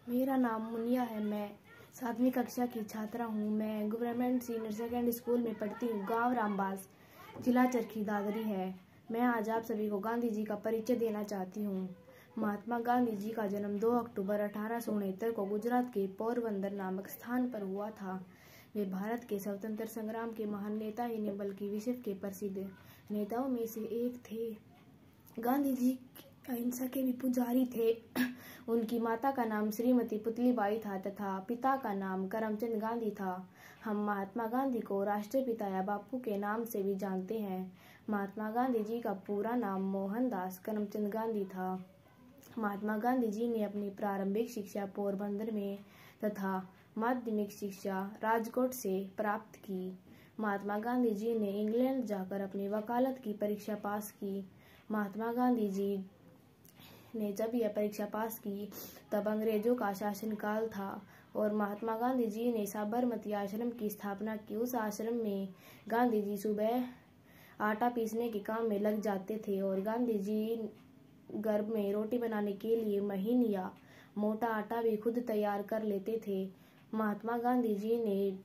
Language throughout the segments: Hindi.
मेरा नाम मुनिया है। मैं 7वीं कक्षा की छात्रा हूँ। मैं गवर्नमेंट सीनियर सेकेंडरी स्कूल में पढ़ती हूँ। गांव रामबास, जिला चरखी दादरी है। मैं आज आप सभी को गांधी जी का परिचय देना चाहती हूँ। महात्मा गांधी जी का जन्म 2 अक्टूबर 1869 को गुजरात के पोरबंदर नामक स्थान पर हुआ था। वे भारत के स्वतंत्र संग्राम के महान नेता ही नहीं बल्कि विश्व के प्रसिद्ध नेताओं में से एक थे। गांधी जी अहिंसा के भी पुजारी थे। उनकी माता का नाम श्रीमती पुतलीबाई था तथा पिता का नाम करमचंद गांधी था। हम महात्मा गांधी को राष्ट्रपिता या बापू के नाम से भी जानते हैं। महात्मा गांधी जी का पूरा नाम मोहनदास करमचंद गांधी था। महात्मा गांधी जी ने अपनी प्रारंभिक शिक्षा पोरबंदर में तथा माध्यमिक शिक्षा राजकोट से प्राप्त की। महात्मा गांधी जी ने इंग्लैंड जाकर अपनी वकालत की परीक्षा पास की। महात्मा गांधी जी ने जब यह परीक्षा पास की तब अंग्रेजों का शासनकाल था और महात्मा गांधी जी ने साबरमती आश्रम की स्थापना की। उस आश्रम में गांधी जी सुबह आटा पीसने के काम में लग जाते थे और गांधी जी घर में रोटी बनाने के लिए महीन या मोटा आटा भी खुद तैयार कर लेते थे। महात्मा गांधी जी ने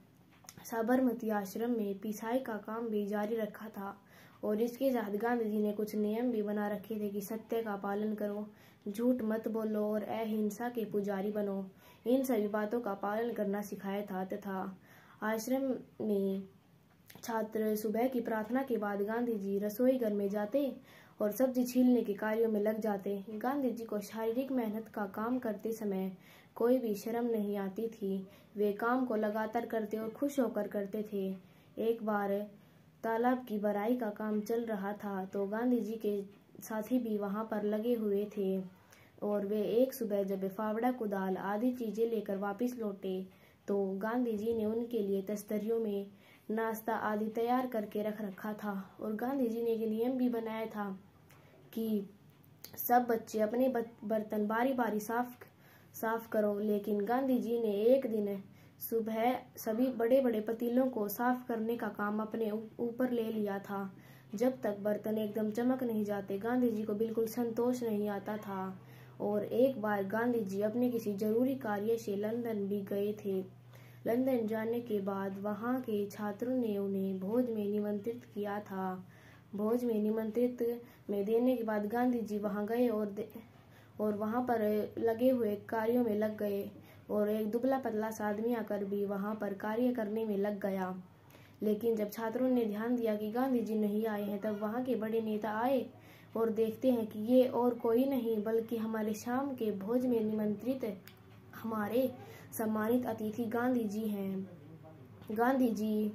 साबरमती आश्रम में पिसाई का काम भी जारी रखा था और इसके साथ गांधी जी ने कुछ नियम भी बना रखे थे कि सत्य का पालन करो, झूठ मत बोलो और अहिंसा के पुजारी बनो। इन सभी बातों का पालन करना सिखाया था तथा आश्रम में छात्र सुबह की प्रार्थना के बाद गांधी जी रसोई घर में जाते और सब्जी छीलने के कार्यों में लग जाते। गांधी जी को शारीरिक मेहनत का काम करते समय कोई भी शर्म नहीं आती थी। वे काम को लगातार करते और खुश होकर करते थे। एक बार तालाब की भराई का काम चल रहा था तो गांधी जी के साथी भी वहां पर लगे हुए थे और वे एक सुबह जब फावड़ा कुदाल आदि चीजें लेकर वापस लौटे तो गांधी जी ने उनके लिए तस्तरियों में नाश्ता आदि तैयार करके रख रखा था और गांधी जी ने एक नियम भी बनाया था कि सब बच्चे अपने बर्तन बारी बारी साफ करो। लेकिन गांधी जी ने एक दिन सुबह सभी बड़े बड़े पतीलों को साफ करने का काम अपने ऊपर ले लिया था। जब तक बर्तन एकदम चमक नहीं जाते गांधी जी को बिल्कुल संतोष नहीं आता था। और एक बार गांधी जी अपने किसी जरूरी कार्य से लंदन भी गए थे। लंदन जाने के बाद वहां के छात्रों ने उन्हें भोज में निमंत्रित किया था। भोज में निमंत्रित में देने के बाद गांधी जी वहां गए और वहां पर लगे हुए कार्यों में लग गए और एक दुबला पतला सा आदमी आकर भी वहां पर कार्य करने में लग गया। लेकिन जब छात्रों ने ध्यान दिया कि गांधी जी नहीं आए हैं तब वहां के बड़े नेता आए और देखते हैं कि ये और कोई नहीं बल्कि हमारे शाम के भोज में निमंत्रित हमारे सम्मानित अतिथि गांधी जी हैं। गांधी जी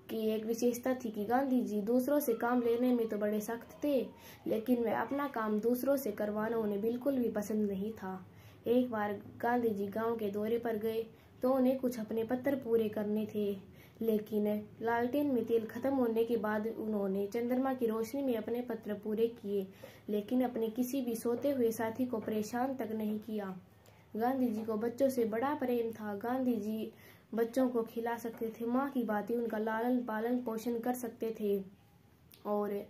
की एक विशेषता थी कि गांधी जी दूसरों से काम लेने में तो बड़े सख्त थे लेकिन वे अपना काम दूसरों से करवाना उन्हें बिल्कुल भी पसंद नहीं था। एक बार गांधी जी गांव के दौरे पर गए तो उन्हें कुछ अपने पत्र पूरे करने थे लेकिन लालटेन में तेल खत्म होने के बाद उन्होंने चंद्रमा की रोशनी में अपने पत्र पूरे किए लेकिन अपने किसी भी सोते हुए साथी को परेशान तक नहीं किया। गांधी जी को बच्चों से बड़ा प्रेम था। गांधी जी बच्चों को खिला सकते थे, माँ की बातें उनका लालन पालन पोषण कर सकते थे। और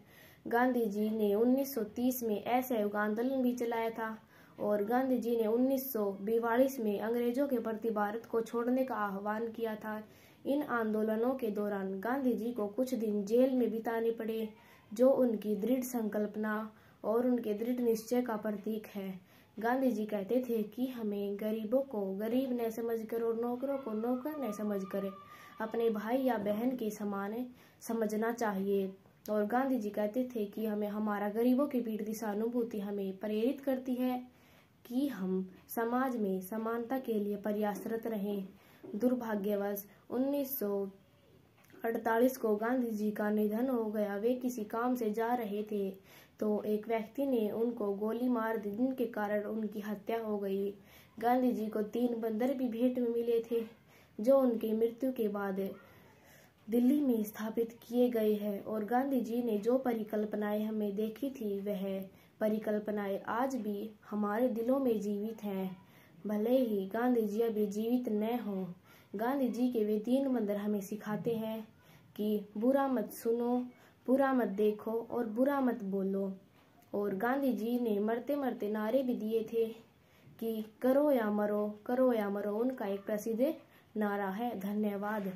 गांधी जी ने 1930 में असहयोग आंदोलन भी चलाया था और गांधी जी ने 1942 में अंग्रेजों के प्रति भारत को छोड़ने का आह्वान किया था। इन आंदोलनों के दौरान गांधी जी को कुछ दिन जेल में बिताने पड़े जो उनकी दृढ़ संकल्पना और उनके दृढ़ निश्चय का प्रतीक है। गांधी जी कहते थे कि हमें गरीबों को गरीब न समझकर और नौकरों को नौकर न समझकर अपने भाई या बहन के समान समझना चाहिए। और गांधी जी कहते थे कि हमें हमारा गरीबों के प्रति सहानुभूति हमें प्रेरित करती है कि हम समाज में समानता के लिए प्रयासरत रहें। दुर्भाग्यवश 1948 को गांधी जी का निधन हो गया। वे किसी काम से जा रहे थे तो एक व्यक्ति ने उनको गोली मार दी जिनके कारण उनकी हत्या हो गई। गांधी जी को 3 बंदर भी भेंट में मिले थे जो उनकी मृत्यु के बाद दिल्ली में स्थापित किए गए हैं। और गांधी जी ने जो परिकल्पनाएं हमें देखी थी वह परिकल्पनाएं आज भी हमारे दिलों में जीवित हैं, भले ही गांधी जी अभी जीवित न हों। गांधी जी के वे 3 मंत्र हमें सिखाते हैं कि बुरा मत सुनो, बुरा मत देखो और बुरा मत बोलो। और गांधी जी ने मरते मरते नारे भी दिए थे कि करो या मरो उनका एक प्रसिद्ध नारा है। धन्यवाद।